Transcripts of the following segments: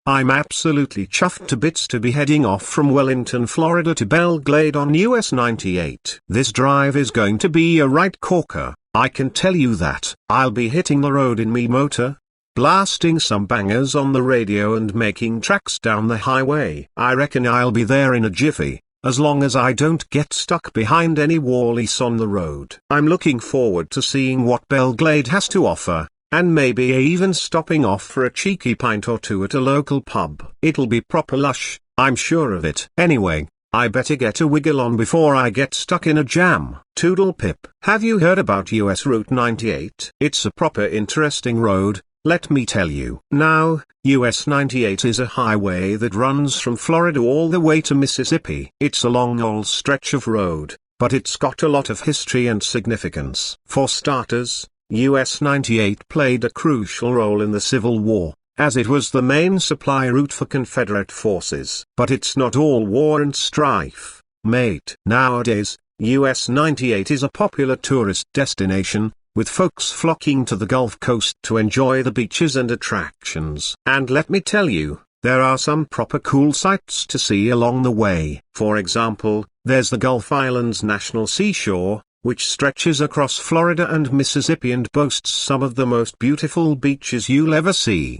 I'm absolutely chuffed to bits to be heading off from Wellington, Florida to Belle Glade on US 98. This drive is going to be a right corker, I can tell you that. I'll be hitting the road in me motor, blasting some bangers on the radio and making tracks down the highway. I reckon I'll be there in a jiffy, as long as I don't get stuck behind any wallies on the road. I'm looking forward to seeing what Belle Glade has to offer, and maybe even stopping off for a cheeky pint or two at a local pub. It'll be proper lush, I'm sure of it. Anyway, I better get a wiggle on before I get stuck in a jam. Toodle pip. Have you heard about US Route 98? It's a proper interesting road, let me tell you. Now, US 98 is a highway that runs from Florida all the way to Mississippi. It's a long old stretch of road, but it's got a lot of history and significance. For starters, US 98 played a crucial role in the Civil War, as it was the main supply route for Confederate forces. But it's not all war and strife, mate. Nowadays, US 98 is a popular tourist destination, with folks flocking to the Gulf Coast to enjoy the beaches and attractions. And let me tell you, there are some proper cool sights to see along the way. For example, there's the Gulf Islands National Seashore, which stretches across Florida and Mississippi and boasts some of the most beautiful beaches you'll ever see.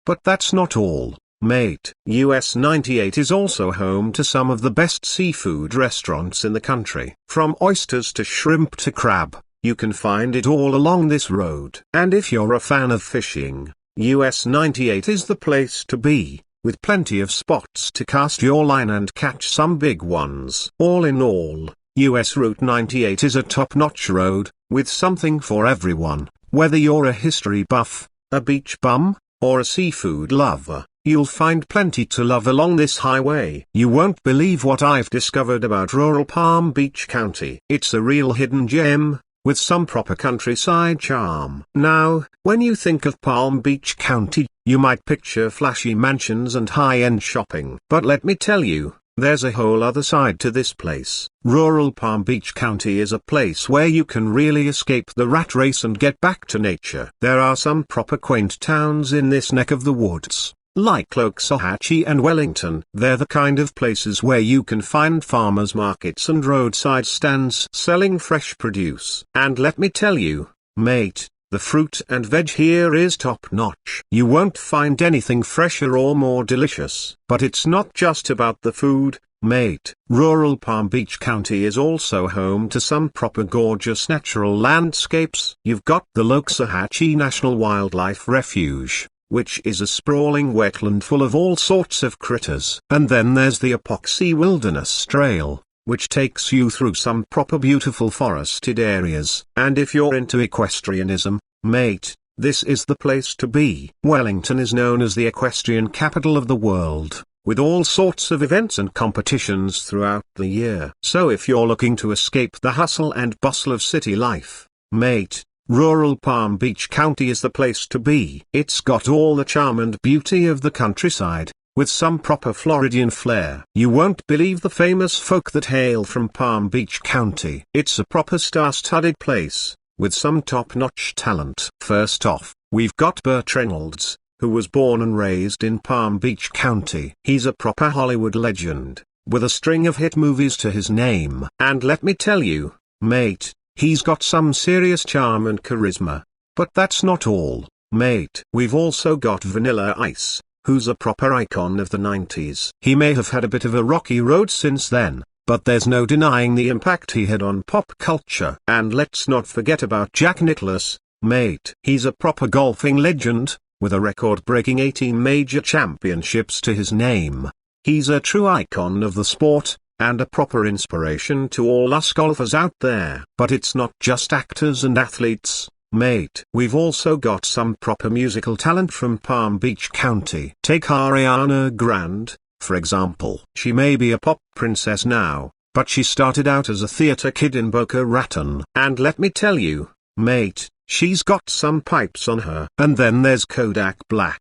But that's not all, mate. US 98 is also home to some of the best seafood restaurants in the country. From oysters to shrimp to crab, you can find it all along this road. And if you're a fan of fishing, US 98 is the place to be, with plenty of spots to cast your line and catch some big ones. All in all, US Route 98 is a top-notch road, with something for everyone. Whether you're a history buff, a beach bum, or a seafood lover, you'll find plenty to love along this highway. You won't believe what I've discovered about rural Palm Beach County. It's a real hidden gem, with some proper countryside charm. Now, when you think of Palm Beach County, you might picture flashy mansions and high-end shopping. But let me tell you, there's a whole other side to this place. Rural Palm Beach County is a place where you can really escape the rat race and get back to nature. There are some proper quaint towns in this neck of the woods, like Loxahatchee and Wellington. They're the kind of places where you can find farmers markets and roadside stands selling fresh produce. And let me tell you, mate, the fruit and veg here is top-notch. You won't find anything fresher or more delicious. But it's not just about the food, mate. Rural Palm Beach County is also home to some proper gorgeous natural landscapes. You've got the Loxahatchee National Wildlife Refuge, which is a sprawling wetland full of all sorts of critters. And then there's the Epoxy Wilderness Trail, which takes you through some proper beautiful forested areas. And if you're into equestrianism, mate, this is the place to be. Wellington is known as the equestrian capital of the world, with all sorts of events and competitions throughout the year. So if you're looking to escape the hustle and bustle of city life, mate, rural Palm Beach County is the place to be. It's got all the charm and beauty of the countryside, with some proper Floridian flair. You won't believe the famous folk that hail from Palm Beach County. It's a proper star-studded place, with some top-notch talent. First off, we've got Burt Reynolds, who was born and raised in Palm Beach County. He's a proper Hollywood legend, with a string of hit movies to his name. And let me tell you, mate, he's got some serious charm and charisma. But that's not all, mate. We've also got Vanilla Ice, who's a proper icon of the 90s. He may have had a bit of a rocky road since then, but there's no denying the impact he had on pop culture. And let's not forget about Jack Nicklaus, mate. He's a proper golfing legend, with a record-breaking 18 major championships to his name. He's a true icon of the sport, and a proper inspiration to all us golfers out there. But it's not just actors and athletes, mate. We've also got some proper musical talent from Palm Beach County. Take Ariana Grande, for example. She may be a pop princess now, but she started out as a theater kid in Boca Raton. And let me tell you, mate, she's got some pipes on her. And then there's Kodak Black,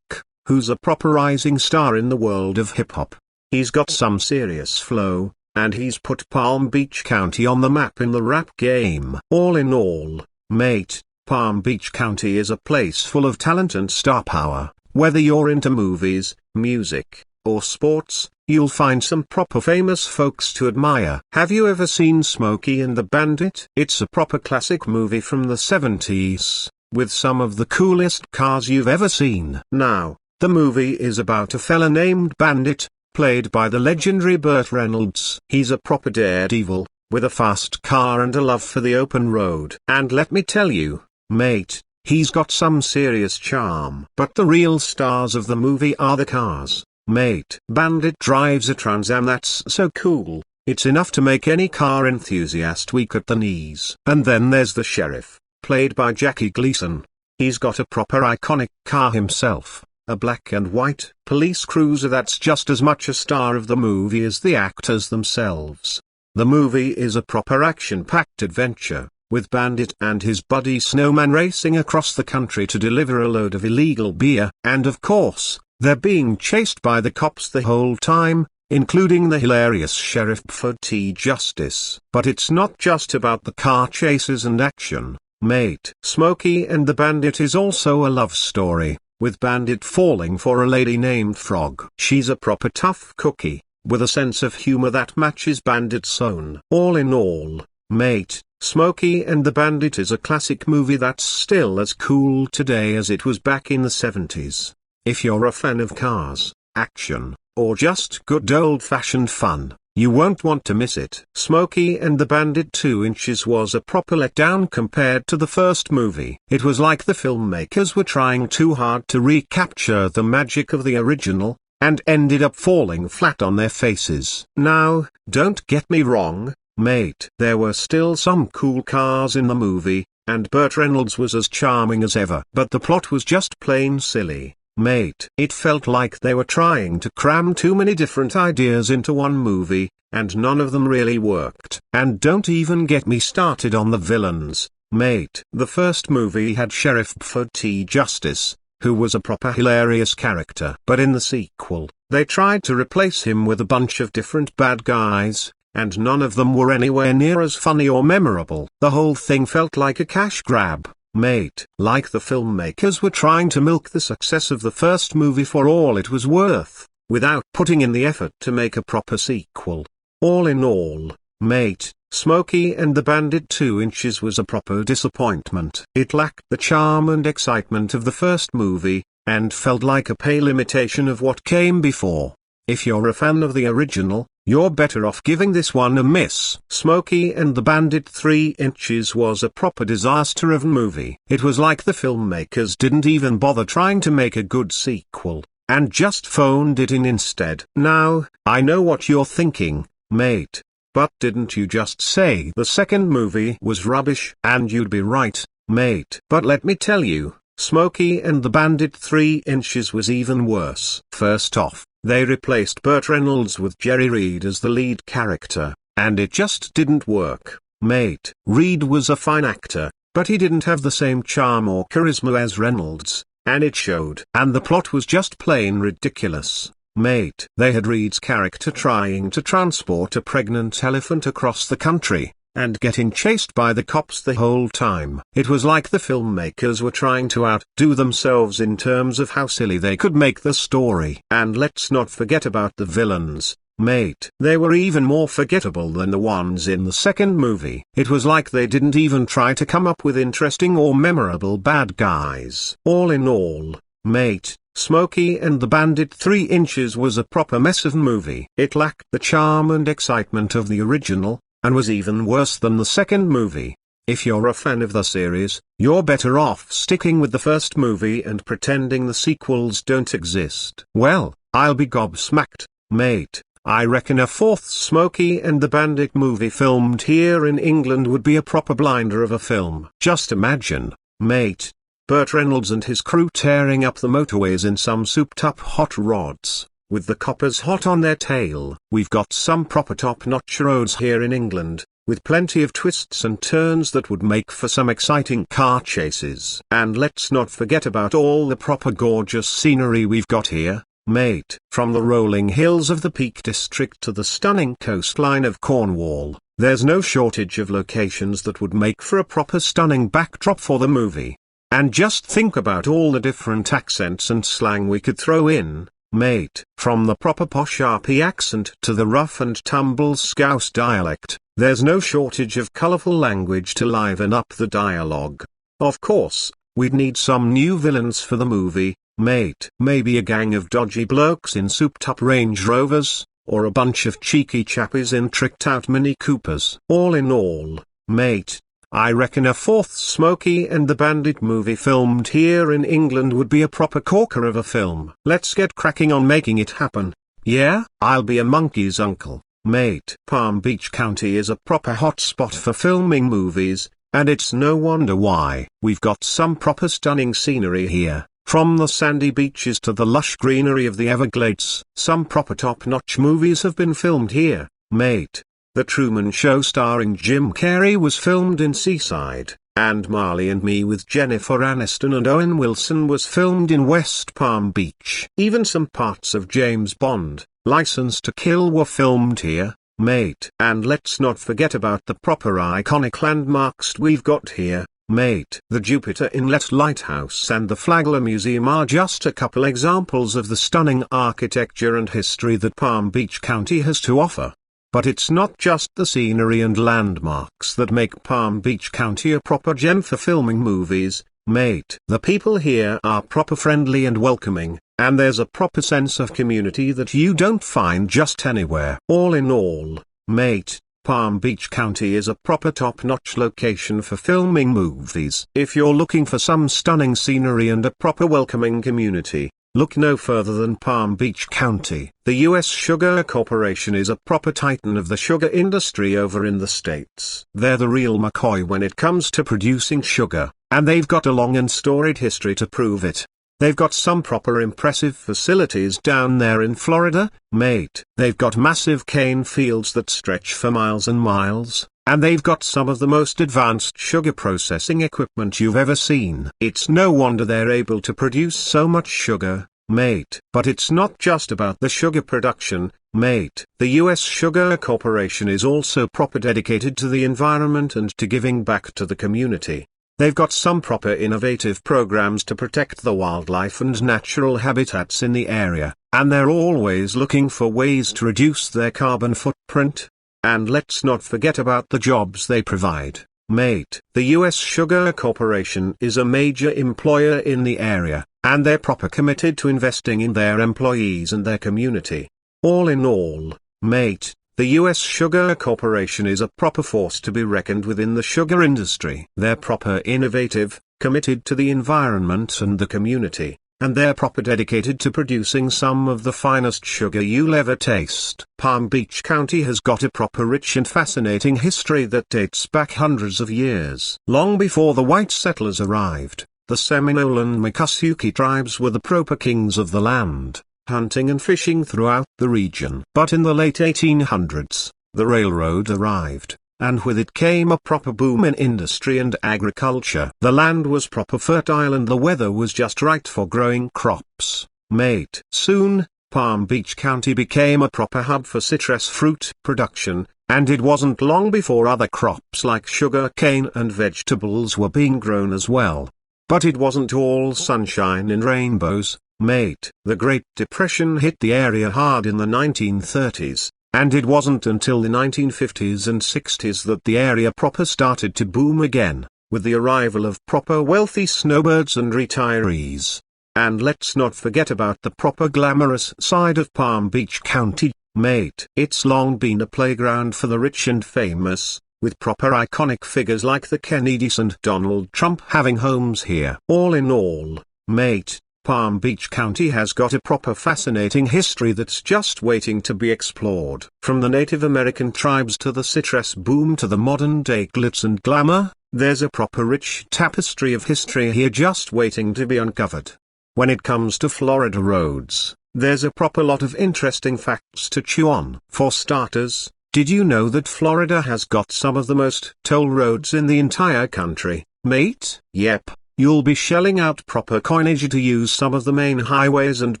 who's a proper rising star in the world of hip-hop. He's got some serious flow, and he's put Palm Beach County on the map in the rap game. All in all, mate, Palm Beach County is a place full of talent and star power. Whether you're into movies, music, or sports, you'll find some proper famous folks to admire. Have you ever seen Smokey and the Bandit? It's a proper classic movie from the 70s, with some of the coolest cars you've ever seen. Now, the movie is about a fella named Bandit, played by the legendary Burt Reynolds. He's a proper daredevil, with a fast car and a love for the open road. And let me tell you, mate, he's got some serious charm. But the real stars of the movie are the cars, mate. Bandit drives a Trans Am that's so cool, it's enough to make any car enthusiast weak at the knees. And then there's the sheriff, played by Jackie Gleason. He's got a proper iconic car himself, a black and white police cruiser that's just as much a star of the movie as the actors themselves. The movie is a proper action-packed adventure, with Bandit and his buddy Snowman racing across the country to deliver a load of illegal beer, and of course, they're being chased by the cops the whole time, including the hilarious Sheriff Buford T. Justice. But it's not just about the car chases and action, mate. Smokey and the Bandit is also a love story, with Bandit falling for a lady named Frog. She's a proper tough cookie, with a sense of humor that matches Bandit's own. All in all, mate, Smokey and the Bandit is a classic movie that's still as cool today as it was back in the 70s. If you're a fan of cars, action, or just good old-fashioned fun, you won't want to miss it. Smokey and the Bandit 2 Inches was a proper letdown compared to the first movie. It was like the filmmakers were trying too hard to recapture the magic of the original, and ended up falling flat on their faces. Now, don't get me wrong, mate. There were still some cool cars in the movie, and Burt Reynolds was as charming as ever. But the plot was just plain silly, mate. It felt like they were trying to cram too many different ideas into one movie, and none of them really worked. And don't even get me started on the villains, mate. The first movie had Sheriff Buford T. Justice, who was a proper hilarious character. But in the sequel, they tried to replace him with a bunch of different bad guys, and none of them were anywhere near as funny or memorable. The whole thing felt like a cash grab, mate. Like the filmmakers were trying to milk the success of the first movie for all it was worth, without putting in the effort to make a proper sequel. All in all, mate, Smokey and the Bandit 2 Inches was a proper disappointment. It lacked the charm and excitement of the first movie, and felt like a pale imitation of what came before. If you're a fan of the original, you're better off giving this one a miss. Smokey and the Bandit 3 Inches was a proper disaster of a movie. It was like the filmmakers didn't even bother trying to make a good sequel, and just phoned it in instead. Now, I know what you're thinking, mate. But didn't you just say the second movie was rubbish? And you'd be right, mate. But let me tell you, Smokey and the Bandit 3 Inches was even worse. First off, they replaced Burt Reynolds with Jerry Reed as the lead character, and it just didn't work, mate. Reed was a fine actor, but he didn't have the same charm or charisma as Reynolds, and it showed. And the plot was just plain ridiculous, mate. They had Reed's character trying to transport a pregnant elephant across the country, and getting chased by the cops the whole time. It was like the filmmakers were trying to outdo themselves in terms of how silly they could make the story. And let's not forget about the villains, mate. They were even more forgettable than the ones in the second movie. It was like they didn't even try to come up with interesting or memorable bad guys. All in all, mate, Smokey and the Bandit 3 Inches was a proper mess of movie. It lacked the charm and excitement of the original, and was even worse than the second movie. If you're a fan of the series, you're better off sticking with the first movie and pretending the sequels don't exist. Well, I'll be gobsmacked, mate. I reckon a fourth Smokey and the Bandit movie filmed here in England would be a proper blinder of a film. Just imagine, mate, Burt Reynolds and his crew tearing up the motorways in some souped-up hot rods, with the coppers hot on their tail. We've got some proper top-notch roads here in England, with plenty of twists and turns that would make for some exciting car chases. And let's not forget about all the proper gorgeous scenery we've got here, mate. From the rolling hills of the Peak District to the stunning coastline of Cornwall, there's no shortage of locations that would make for a proper stunning backdrop for the movie. And just think about all the different accents and slang we could throw in, mate. From the proper posh RP accent to the rough and tumble Scouse dialect, there's no shortage of colourful language to liven up the dialogue. Of course, we'd need some new villains for the movie, mate. Maybe a gang of dodgy blokes in souped-up Range Rovers, or a bunch of cheeky chappies in tricked-out Mini Coopers. All in all, mate, I reckon a fourth Smokey and the Bandit movie filmed here in England would be a proper corker of a film. Let's get cracking on making it happen. Yeah, I'll be a monkey's uncle, mate. Palm Beach County is a proper hotspot for filming movies, and it's no wonder why. We've got some proper stunning scenery here, from the sandy beaches to the lush greenery of the Everglades. Some proper top-notch movies have been filmed here, mate. The Truman Show starring Jim Carrey was filmed in Seaside, and Marley and Me with Jennifer Aniston and Owen Wilson was filmed in West Palm Beach. Even some parts of James Bond, License to Kill were filmed here, mate. And let's not forget about the proper iconic landmarks we've got here, mate. The Jupiter Inlet Lighthouse and the Flagler Museum are just a couple examples of the stunning architecture and history that Palm Beach County has to offer. But it's not just the scenery and landmarks that make Palm Beach County a proper gem for filming movies, mate. The people here are proper friendly and welcoming, and there's a proper sense of community that you don't find just anywhere. All in all, mate, Palm Beach County is a proper top-notch location for filming movies. If you're looking for some stunning scenery and a proper welcoming community, look no further than Palm Beach County. The U.S. Sugar Corporation is a proper titan of the sugar industry over in the States. They're the real McCoy when it comes to producing sugar, and they've got a long and storied history to prove it. They've got some proper impressive facilities down there in Florida, mate. They've got massive cane fields that stretch for miles and miles, and they've got some of the most advanced sugar processing equipment you've ever seen. It's no wonder they're able to produce so much sugar, mate. But it's not just about the sugar production, mate. The U.S. Sugar Corporation is also proper dedicated to the environment and to giving back to the community. They've got some proper innovative programs to protect the wildlife and natural habitats in the area, and they're always looking for ways to reduce their carbon footprint. And let's not forget about the jobs they provide, mate. The U.S. Sugar Corporation is a major employer in the area, and they're proper committed to investing in their employees and their community. All in all, mate, the U.S. Sugar Corporation is a proper force to be reckoned with in the sugar industry. They're proper innovative, committed to the environment and the community, and they're proper dedicated to producing some of the finest sugar you'll ever taste. Palm Beach County has got a proper rich and fascinating history that dates back hundreds of years. Long before the white settlers arrived, the Seminole and Miccosukee tribes were the proper kings of the land, hunting and fishing throughout the region. But in the late 1800s, the railroad arrived, and with it came a proper boom in industry and agriculture. The land was proper fertile and the weather was just right for growing crops, mate. Soon, Palm Beach County became a proper hub for citrus fruit production, and it wasn't long before other crops like sugar cane and vegetables were being grown as well. But it wasn't all sunshine and rainbows, mate. The Great Depression hit the area hard in the 1930s, and it wasn't until the 1950s and 60s that the area proper started to boom again, with the arrival of proper wealthy snowbirds and retirees. And let's not forget about the proper glamorous side of Palm Beach County, mate. It's long been a playground for the rich and famous, with proper iconic figures like the Kennedys and Donald Trump having homes here. All in all, mate, Palm Beach County has got a proper fascinating history that's just waiting to be explored. From the Native American tribes to the citrus boom to the modern-day glitz and glamour, there's a proper rich tapestry of history here just waiting to be uncovered. When it comes to Florida roads, there's a proper lot of interesting facts to chew on. For starters, did you know that Florida has got some of the most toll roads in the entire country, mate? Yep. You'll be shelling out proper coinage to use some of the main highways and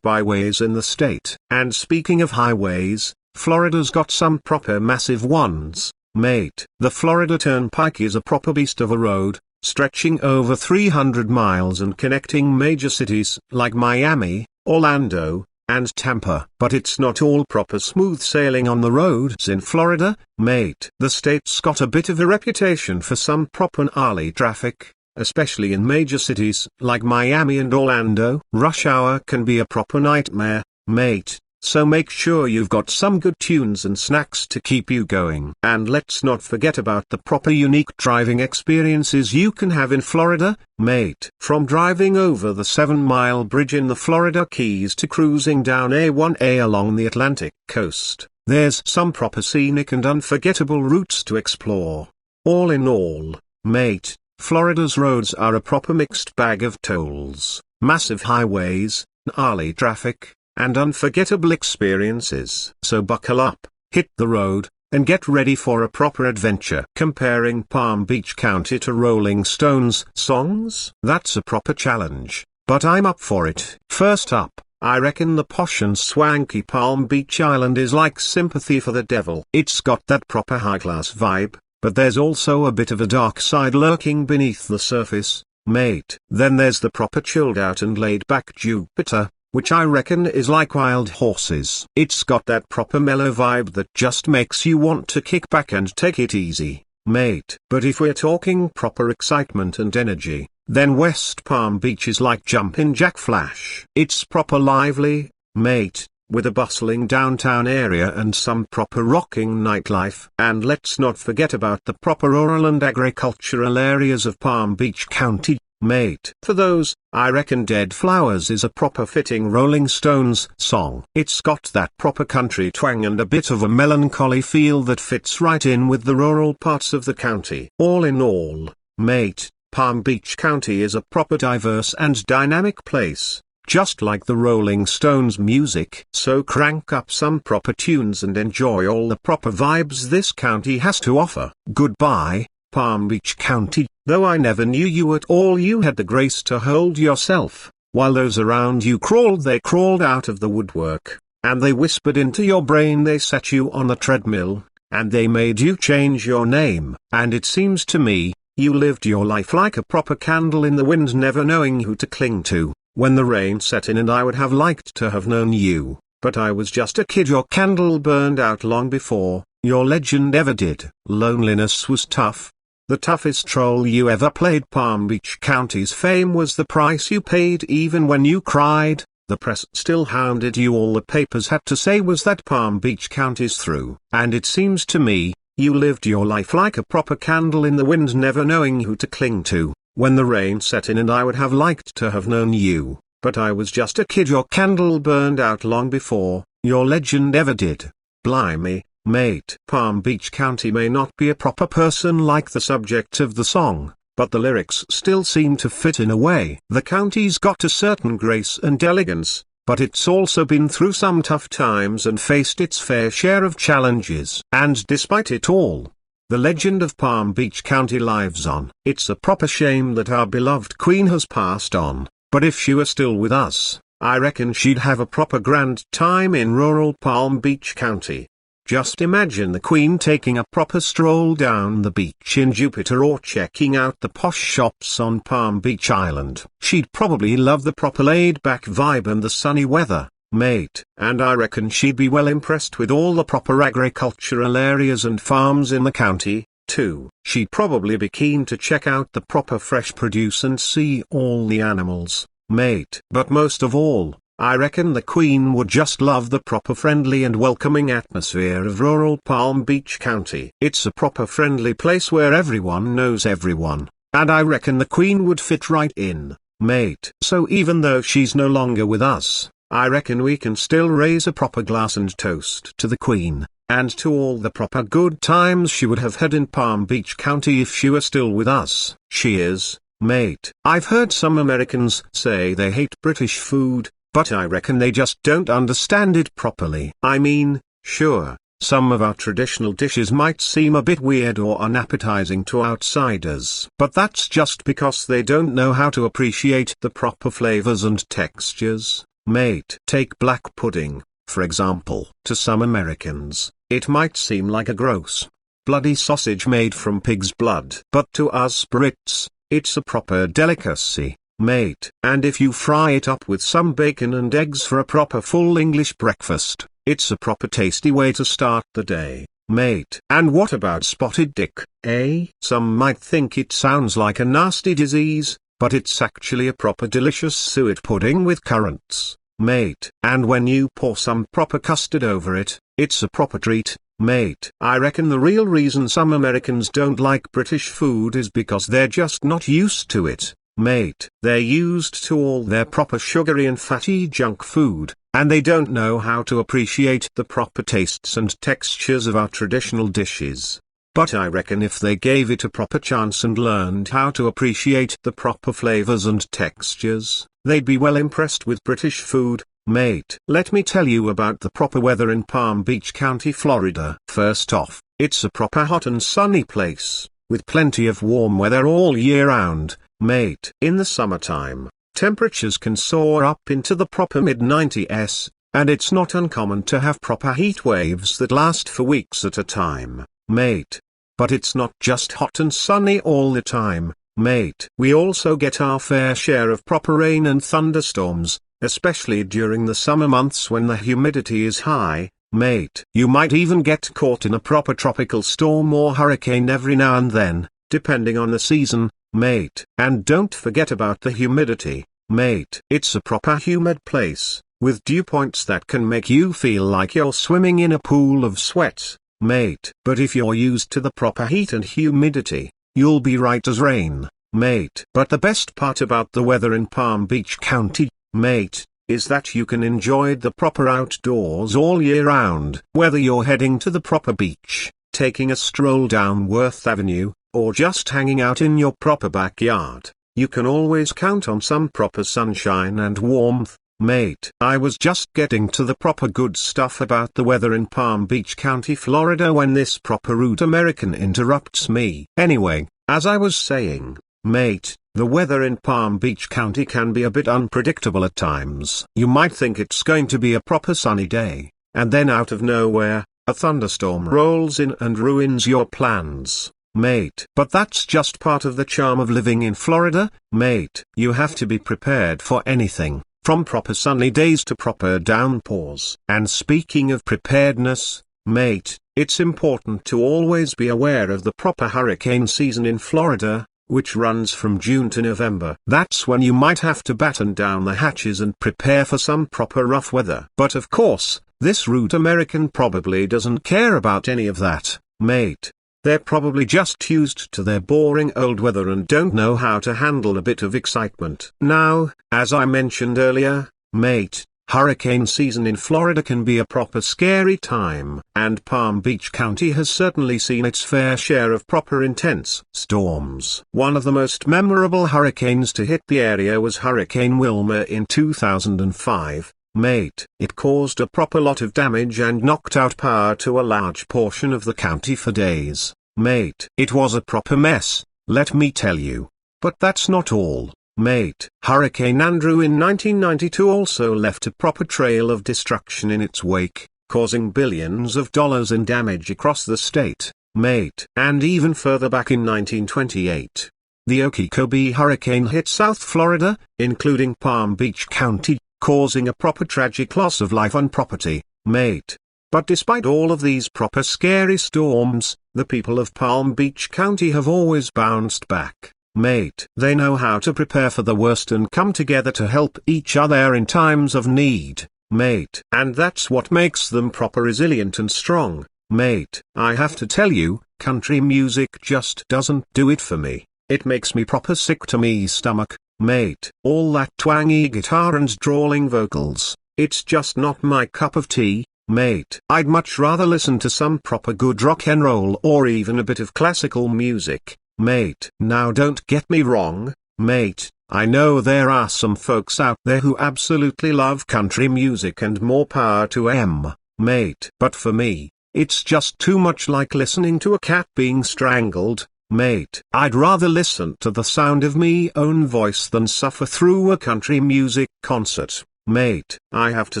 byways in the state. And speaking of highways, Florida's got some proper massive ones, mate. The Florida Turnpike is a proper beast of a road, stretching over 300 miles and connecting major cities like Miami, Orlando, and Tampa. But it's not all proper smooth sailing on the roads in Florida, mate. The state's got a bit of a reputation for some proper gnarly traffic, especially in major cities like Miami and Orlando. Rush hour can be a proper nightmare, mate, so make sure you've got some good tunes and snacks to keep you going. And let's not forget about the proper unique driving experiences you can have in Florida, mate. From driving over the 7-mile bridge in the Florida Keys to cruising down A1A along the Atlantic coast, there's some proper scenic and unforgettable routes to explore. All in all, mate, Florida's roads are a proper mixed bag of tolls, massive highways, gnarly traffic, and unforgettable experiences. So buckle up, hit the road, and get ready for a proper adventure. Comparing Palm Beach County to Rolling Stones songs? That's a proper challenge, but I'm up for it. First up, I reckon the posh and swanky Palm Beach Island is like Sympathy for the Devil. It's got that proper high-class vibe, but there's also a bit of a dark side lurking beneath the surface, mate. Then there's the proper chilled-out and laid-back Jupiter, which I reckon is like Wild Horses. It's got that proper mellow vibe that just makes you want to kick back and take it easy, mate. But if we're talking proper excitement and energy, then West Palm Beach is like Jumpin' Jack Flash. It's proper lively, mate, with a bustling downtown area and some proper rocking nightlife. And let's not forget about the proper rural and agricultural areas of Palm Beach County, mate. For those, I reckon Dead Flowers is a proper fitting Rolling Stones song. It's got that proper country twang and a bit of a melancholy feel that fits right in with the rural parts of the county. All in all, mate, Palm Beach County is a proper diverse and dynamic place, just like the Rolling Stones music. So crank up some proper tunes and enjoy all the proper vibes this county has to offer. Goodbye, Palm Beach County. Though I never knew you at all, you had the grace to hold yourself, while those around you crawled. They crawled out of the woodwork, and they whispered into your brain. They set you on the treadmill, and they made you change your name. And it seems to me, you lived your life like a proper candle in the wind, never knowing who to cling to, when the rain set in. And I would have liked to have known you, but I was just a kid. Your candle burned out long before your legend ever did. Loneliness was tough. The toughest role you ever played. Palm Beach County's fame was the price you paid. Even when you cried, the press still hounded you. All the papers had to say was that Palm Beach County's through. And it seems to me, you lived your life like a proper candle in the wind, never knowing who to cling to, when the rain set in. And I would have liked to have known you, but I was just a kid. Your candle burned out long before your legend ever did. Blimey, mate. Palm Beach County may not be a proper person like the subject of the song, but the lyrics still seem to fit in a way. The county's got a certain grace and elegance, but it's also been through some tough times and faced its fair share of challenges. And despite it all, the legend of Palm Beach County lives on. It's a proper shame that our beloved queen has passed on, but if she were still with us, I reckon she'd have a proper grand time in rural Palm Beach County. Just imagine the Queen taking a proper stroll down the beach in Jupiter, or checking out the posh shops on Palm Beach Island. She'd probably love the proper laid-back vibe and the sunny weather, mate. And I reckon she'd be well impressed with all the proper agricultural areas and farms in the county, too. She'd probably be keen to check out the proper fresh produce and see all the animals, mate. But most of all, I reckon the Queen would just love the proper friendly and welcoming atmosphere of rural Palm Beach County. It's a proper friendly place where everyone knows everyone, and I reckon the Queen would fit right in, mate. So even though she's no longer with us, I reckon we can still raise a proper glass and toast to the Queen, and to all the proper good times she would have had in Palm Beach County if she were still with us. Cheers, mate. I've heard some Americans say they hate British food, but I reckon they just don't understand it properly. I mean, sure, some of our traditional dishes might seem a bit weird or unappetizing to outsiders, but that's just because they don't know how to appreciate the proper flavors and textures, mate. Take black pudding, for example. To some Americans, it might seem like a gross, bloody sausage made from pig's blood. But to us Brits, It's a proper delicacy, mate. And if you fry it up with some bacon and eggs for a proper full English breakfast, it's a proper tasty way to start the day, mate. And what about spotted dick, eh? Some might think it sounds like a nasty disease, but it's actually a proper delicious suet pudding with currants, mate. And when you pour some proper custard over it, it's a proper treat, mate. I reckon the real reason some Americans don't like British food is because they're just not used to it, mate. They're used to all their proper sugary and fatty junk food, and they don't know how to appreciate the proper tastes and textures of our traditional dishes. But I reckon if they gave it a proper chance and learned how to appreciate the proper flavors and textures, they'd be well impressed with British food, mate. Let me tell you about the proper weather in Palm Beach County, Florida. First off, it's a proper hot and sunny place, with plenty of warm weather all year round, mate. In the summertime, temperatures can soar up into the proper mid-90s, and it's not uncommon to have proper heat waves that last for weeks at a time, mate. But it's not just hot and sunny all the time, mate. We also get our fair share of proper rain and thunderstorms, especially during the summer months when the humidity is high, mate. You might even get caught in a proper tropical storm or hurricane every now and then, depending on the season, mate. And don't forget about the humidity, mate. It's a proper humid place, with dew points that can make you feel like you're swimming in a pool of sweat, mate. But if you're used to the proper heat and humidity, you'll be right as rain, mate. But the best part about the weather in Palm Beach County, mate, is that you can enjoy the proper outdoors all year round. Whether you're heading to the proper beach, taking a stroll down Worth Avenue, or just hanging out in your proper backyard, you can always count on some proper sunshine and warmth, mate. I was just getting to the proper good stuff about the weather in Palm Beach County, Florida, when this proper rude American interrupts me. Anyway, as I was saying, mate, the weather in Palm Beach County can be a bit unpredictable at times. You might think it's going to be a proper sunny day, and then out of nowhere, a thunderstorm rolls in and ruins your plans, mate. But that's just part of the charm of living in Florida, mate. You have to be prepared for anything, from proper sunny days to proper downpours. And speaking of preparedness, mate, it's important to always be aware of the proper hurricane season in Florida, which runs from June to November. That's when you might have to batten down the hatches and prepare for some proper rough weather. But of course, this rude American probably doesn't care about any of that, mate. They're probably just used to their boring old weather and don't know how to handle a bit of excitement. Now, as I mentioned earlier, mate, hurricane season in Florida can be a proper scary time, and Palm Beach County has certainly seen its fair share of proper intense storms. One of the most memorable hurricanes to hit the area was Hurricane Wilma in 2005, mate. It caused a proper lot of damage and knocked out power to a large portion of the county for days, mate. It was a proper mess, let me tell you. But that's not all, mate. Hurricane Andrew in 1992 also left a proper trail of destruction in its wake, causing billions of dollars in damage across the state, mate. And even further back in 1928, the Okeechobee hurricane hit South Florida, including Palm Beach County, causing a proper tragic loss of life and property, mate. But despite all of these proper scary storms, the people of Palm Beach County have always bounced back, mate. They know how to prepare for the worst and come together to help each other in times of need, mate. And that's what makes them proper resilient and strong, mate. I have to tell you, country music just doesn't do it for me. It makes me proper sick to me stomach, mate. All that twangy guitar and drawling vocals, it's just not my cup of tea, mate. I'd much rather listen to some proper good rock and roll or even a bit of classical music, mate. Now don't get me wrong, mate, I know there are some folks out there who absolutely love country music and more power to 'em, mate. But for me, it's just too much like listening to a cat being strangled, mate. I'd rather listen to the sound of me own voice than suffer through a country music concert, mate. I have to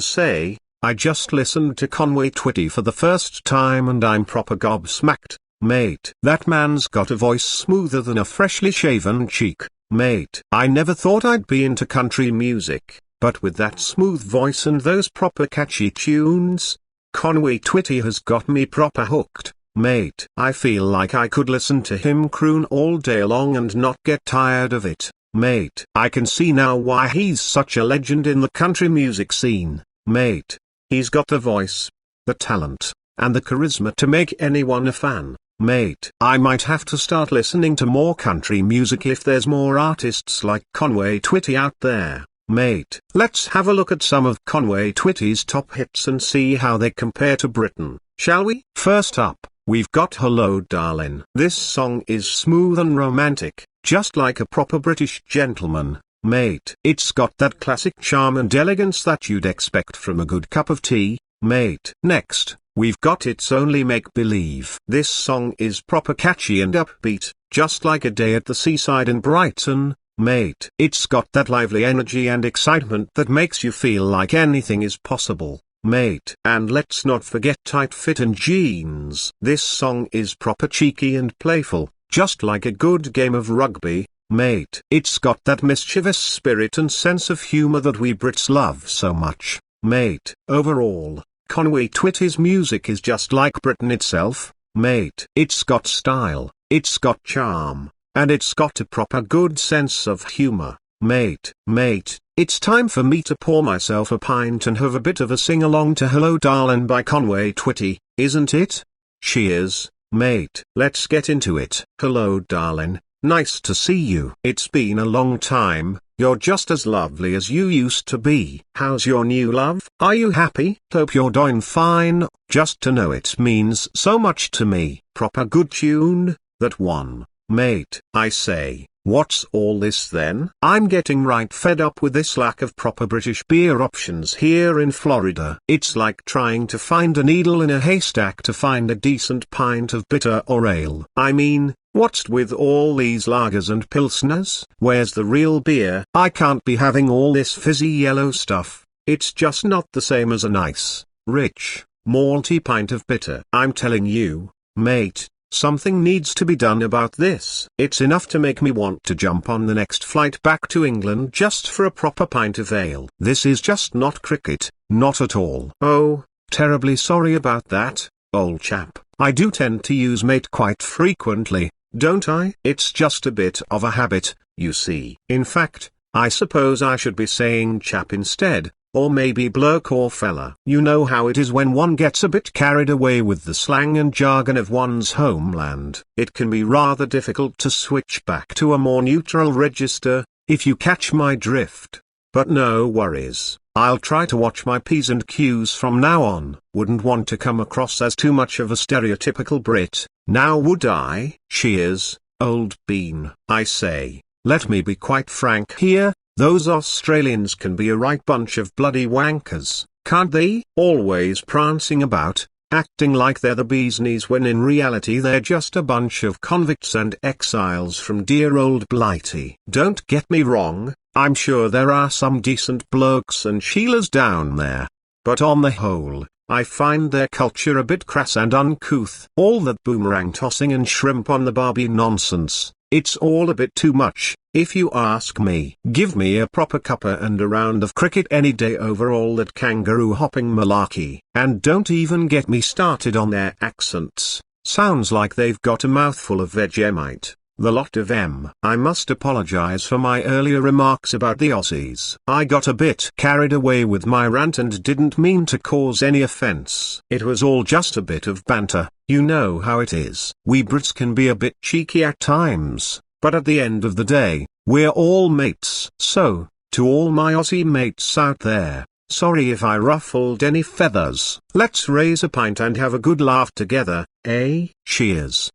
say, I just listened to Conway Twitty for the first time and I'm proper gobsmacked, Mate, that man's got a voice smoother than a freshly shaven cheek. Mate, I never thought I'd be into country music, but with that smooth voice and those proper catchy tunes, Conway Twitty has got me proper hooked. Mate, I feel like I could listen to him croon all day long and not get tired of it. Mate, I can see now why he's such a legend in the country music scene. Mate, he's got the voice, the talent, and the charisma to make anyone a fan. Mate, I might have to start listening to more country music if there's more artists like Conway Twitty out there. Mate, let's have a look at some of Conway Twitty's top hits and see how they compare to Britain, shall we? First up, we've got Hello Darlin'. This song is smooth and romantic, just like a proper British gentleman. Mate, it's got that classic charm and elegance that you'd expect from a good cup of tea. Mate, next, we've got It's Only Make Believe. This song is proper catchy and upbeat, just like a day at the seaside in Brighton. Mate, it's got that lively energy and excitement that makes you feel like anything is possible. Mate, and let's not forget Tight Fit and Jeans. This song is proper cheeky and playful, just like a good game of rugby. Mate, it's got that mischievous spirit and sense of humor that we Brits love so much. Mate, overall, Conway Twitty's music is just like Britain itself. Mate, it's got style, it's got charm, and it's got a proper good sense of humor. Mate, it's time for me to pour myself a pint and have a bit of a sing-along to Hello Darlin' by Conway Twitty, isn't it? Cheers, mate. Let's get into it. Hello Darlin', nice to see you. It's been a long time. You're just as lovely as you used to be. How's your new love? Are you happy? Hope you're doing fine. Just to know it means so much to me. Proper good tune, that one. Mate, I say, what's all this then? I'm getting right fed up with this lack of proper British beer options here in Florida. It's like trying to find a needle in a haystack to find a decent pint of bitter or ale. I mean, what's with all these lagers and pilsners? Where's the real beer? I can't be having all this fizzy yellow stuff. It's just not the same as a nice, rich, malty pint of bitter. I'm telling you, mate, something needs to be done about this. It's enough to make me want to jump on the next flight back to England just for a proper pint of ale. This is just not cricket, not at all. Oh, terribly sorry about that, old chap. I do tend to use mate quite frequently, don't I? It's just a bit of a habit, you see. In fact, I suppose I should be saying chap instead, or maybe bloke or fella. You know how it is when one gets a bit carried away with the slang and jargon of one's homeland. It can be rather difficult to switch back to a more neutral register, if you catch my drift. But no worries, I'll try to watch my P's and Q's from now on. Wouldn't want to come across as too much of a stereotypical Brit, now would I? Cheers, old bean. I say, let me be quite frank here. Those Australians can be a right bunch of bloody wankers, can't they? Always prancing about, acting like they're the bee's knees when in reality they're just a bunch of convicts and exiles from dear old Blighty. Don't get me wrong, I'm sure there are some decent blokes and Sheilas down there. But on the whole, I find their culture a bit crass and uncouth. All that boomerang tossing and shrimp on the barbie nonsense, it's all a bit too much, if you ask me. Give me a proper cuppa and a round of cricket any day over all that kangaroo hopping malarkey. And don't even get me started on their accents. Sounds like they've got a mouthful of Vegemite, the lot of them. I must apologize for my earlier remarks about the Aussies. I got a bit carried away with my rant and didn't mean to cause any offense. It was all just a bit of banter. You know how it is. We Brits can be a bit cheeky at times, but at the end of the day, we're all mates. So, to all my Aussie mates out there, sorry if I ruffled any feathers. Let's raise a pint and have a good laugh together, eh? Cheers.